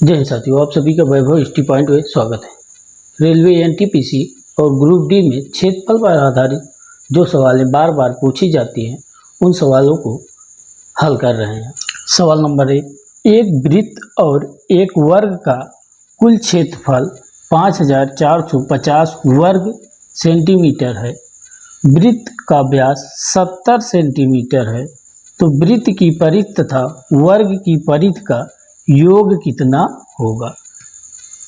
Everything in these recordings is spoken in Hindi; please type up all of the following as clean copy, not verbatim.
जय हिंद साथियों, आप सभी का वैभव हिस्ट्री पॉइंट में स्वागत है। रेलवे एनटीपीसी और ग्रुप डी में क्षेत्रफल पर आधारित जो सवालें बार बार पूछी जाती हैं उन सवालों को हल कर रहे हैं। सवाल नंबर 1, एक वृत्त और एक वर्ग का कुल क्षेत्रफल 5450 वर्ग सेंटीमीटर है। वृत्त का व्यास 70 सेंटीमीटर है, तो वृत्त की परिधि तथा वर्ग की परिधि का योग कितना होगा।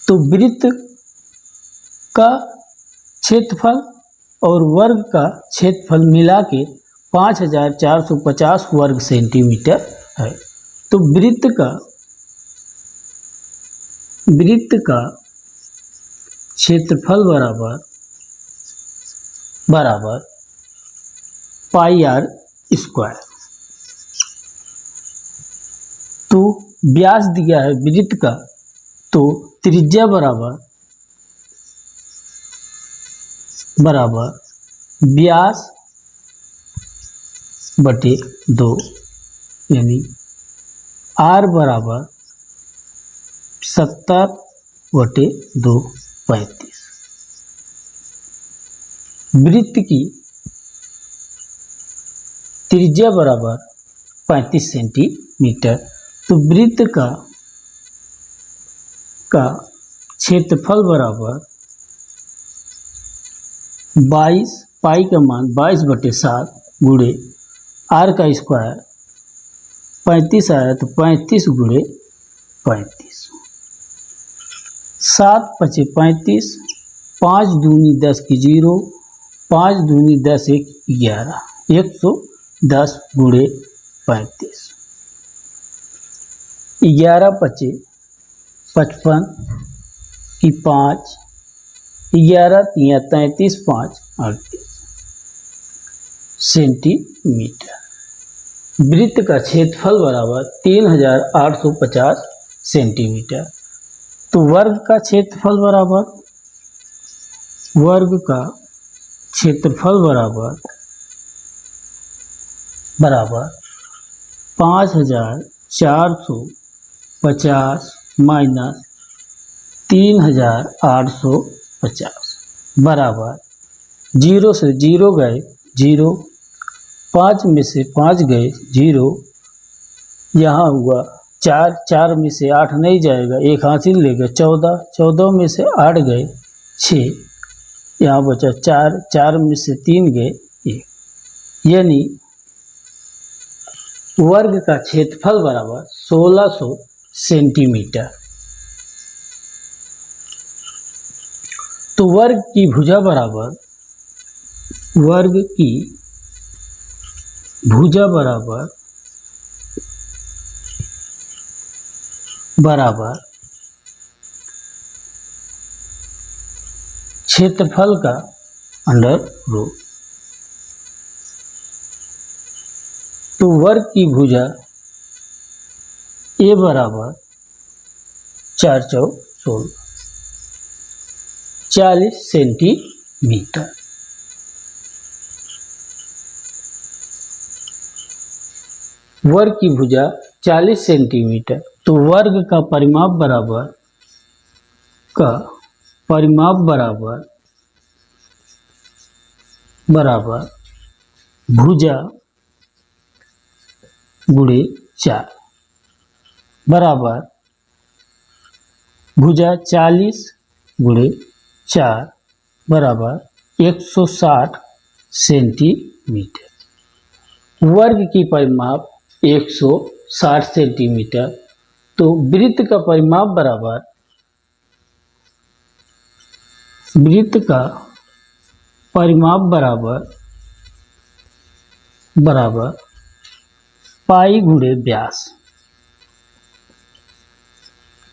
तो वृत्त का क्षेत्रफल और वर्ग का क्षेत्रफल मिला के 5450 वर्ग सेंटीमीटर है। तो वृत्त का क्षेत्रफल बराबर पाई आर स्क्वायर। तो व्यास दिया है वृत्त का, तो त्रिज्या बराबर व्यास बटे 2, यानी आर बराबर 70 बटे 2 35। वृत्त की त्रिज्या बराबर 35 सेंटीमीटर। तो वृत्त का क्षेत्रफल बराबर 22, पाई का मान 22 बटे 7 गुणे आर का स्क्वायर 35 आया, तो 35 गुणे 35। 7 पचे 35, 5 दूनी 10 की 0, 5 दूनी 10 1 11, 110 गुणे 35। 11 पचे 55 की 5, 11 तिया 33, 5 38 सेंटीमीटर। वृत्त का क्षेत्रफल बराबर 3850 सेंटीमीटर। तो वर्ग का क्षेत्रफल बराबर 5450 माइनस 3850 बराबर 0 से 0 गए 0, 5 में से 5 गए 0, यहाँ हुआ 4, 4 में से 8 नहीं जाएगा, एक हासिल लेगा 14, 14 में से 8 गए 6, यहाँ बचा 4, 4 में से 3 गए 1, यानी वर्ग का क्षेत्रफल बराबर 1600 सेंटीमीटर। तो वर्ग की भुजा बराबर क्षेत्रफल का अंडर रूट। तो वर्ग की भुजा ए बराबर 4 चौक 16, 40 सेंटीमीटर। वर्ग की भुजा 40 सेंटीमीटर। तो वर्ग का परिमाप बराबर भुजा गुणे 4 बराबर भुजा 40 गुणे 4 बराबर 160 सेंटीमीटर। वर्ग की परिमाप 160 सेंटीमीटर। तो वृत्त का परिमाप बराबर पाई गुणे व्यास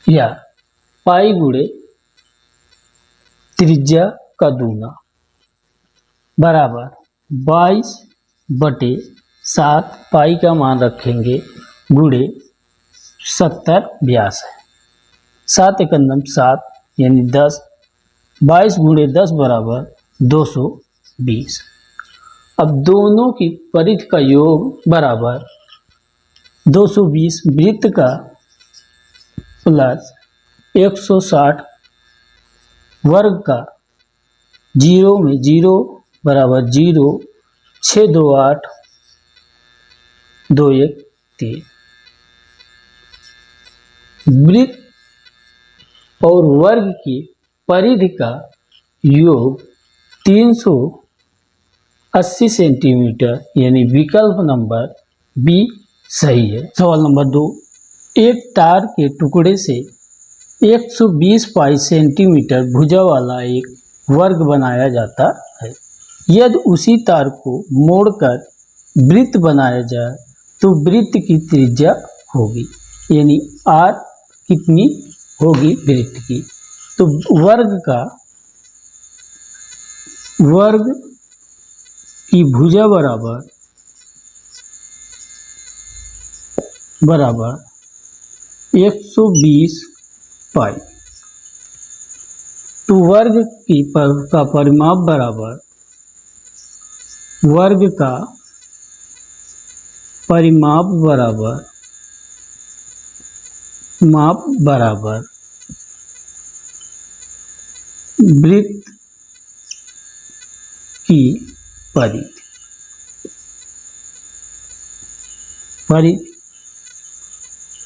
या पाई गुणे त्रिज्या का दूना बराबर 22 बटे 7, पाई का मान रखेंगे गुणे 70 व्यास है, 7 एकंदम 7 यानी 10, 22 गुणे 10 बराबर 220। अब दोनों की परिधि का योग बराबर 220 वृत्त का प्लस 160 वर्ग का 0 में 0 बराबर 0, 6 2 8 2 1 3। वृत्त और वर्ग की परिधि का योग 380 सेंटीमीटर, यानी विकल्प नंबर बी सही है। सवाल नंबर 2, एक तार के टुकड़े से 120 पाई सेंटीमीटर भुजा वाला एक वर्ग बनाया जाता है। यदि उसी तार को मोड़कर वृत्त बनाया जाए तो वृत्त की त्रिज्या होगी, यानी आर कितनी होगी वृत्त की। तो वर्ग की भुजा बराबर 120 पाई। तो वर्ग का परिमाप बराबर माप बराबर वृत्त की परिधि।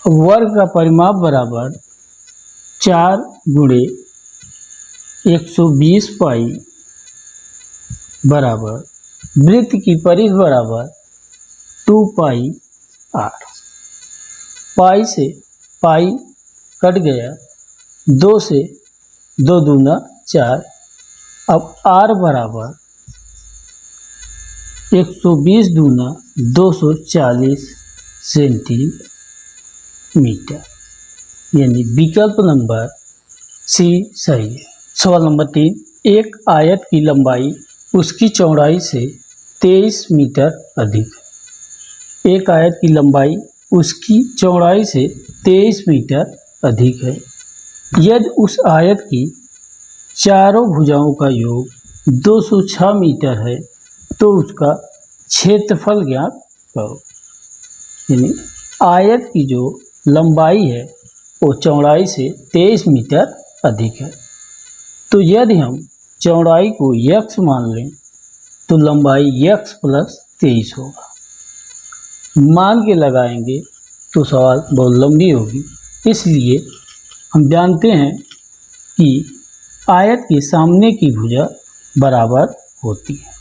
वर्ग का परिमाप बराबर 4 गुणे 120 पाई बराबर वृत्त की परिधि बराबर 2 पाई आर। पाई से पाई कट गया, 2 से 2 दूना 4। अब आर बराबर 120 दूना 240 सेंटीमीटर, यानी विकल्प नंबर सी सही है। सवाल नंबर 3, एक आयत की लंबाई उसकी चौड़ाई से 23 मीटर अधिक है। एक आयत की लंबाई उसकी चौड़ाई से 23 मीटर अधिक है। यदि उस आयत की चारों भुजाओं का योग 206 मीटर है तो उसका क्षेत्रफल ज्ञात करो। यानी आयत की जो लंबाई है वो चौड़ाई से 23 मीटर अधिक है। तो यदि हम चौड़ाई को x मान लें तो लंबाई x + 23 होगा। मान के लगाएंगे तो सवाल बहुत लंबी होगी, इसलिए हम जानते हैं कि आयत के सामने की भुजा बराबर होती है।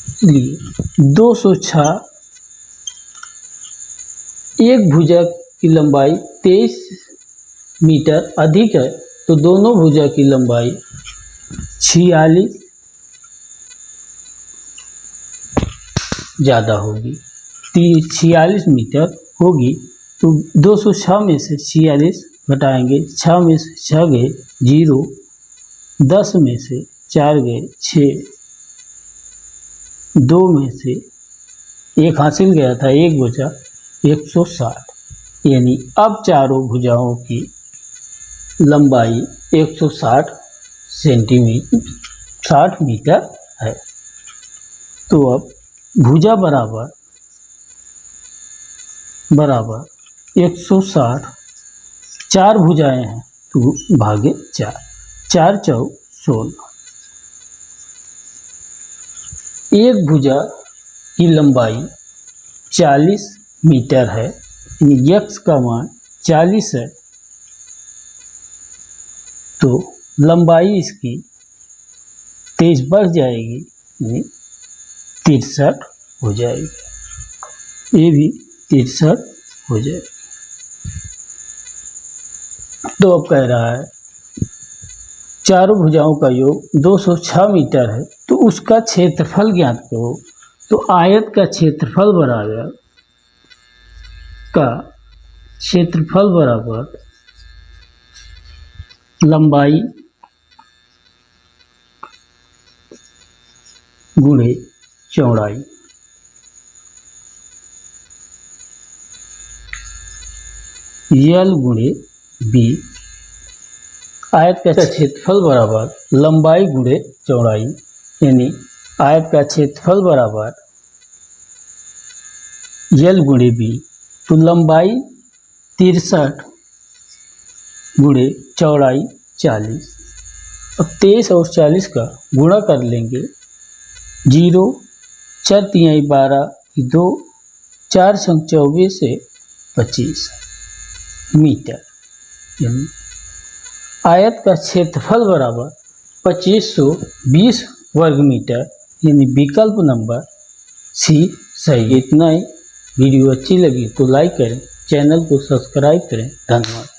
इसलिए 206, एक भुजा की लंबाई 23 मीटर अधिक है तो दोनों भुजा की लंबाई 46 ज़्यादा होगी, 46 मीटर होगी। तो 206 में से 46 घटाएंगे, 6 में से 6 गए 0, 10 में से 4 गए 6, 2 में से 1 हासिल गया था, 1 बचा 160। यानी अब चारों भुजाओं की लंबाई 160 मीटर है। तो अब भुजा बराबर 160, 4 भुजाएं हैं तो भागे 4, 4 चौक 16। एक भुजा की लंबाई 40 मीटर है, यानी x का मान 40 है, तो लंबाई इसकी 23 बढ़ जाएगी, यानी 63 हो जाएगी। ये भी 63 हो जाएगी। तो अब कह रहा है चारों भुजाओं का योग 206 मीटर है तो उसका क्षेत्रफल ज्ञात करो। तो आयत का क्षेत्रफल बराबर लंबाई गुणे चौड़ाई। यल गुणे बी। आयत का क्षेत्रफल बराबर लंबाई गुणे चौड़ाई, यानी आयत का क्षेत्रफल बराबर यल गुणे बी। तो लंबाई 63 गुणे चौड़ाई 40। अब 23 और 40 का गुणा कर लेंगे। 0 4 तिहाई 12 2 4 संग 24 से 25 मीटर। यानी आयत का क्षेत्रफल बराबर 2520 वर्ग मीटर, यानी विकल्प नंबर सी सही। इतना ही। वीडियो अच्छी लगी तो लाइक करें, चैनल को सब्सक्राइब करें। धन्यवाद।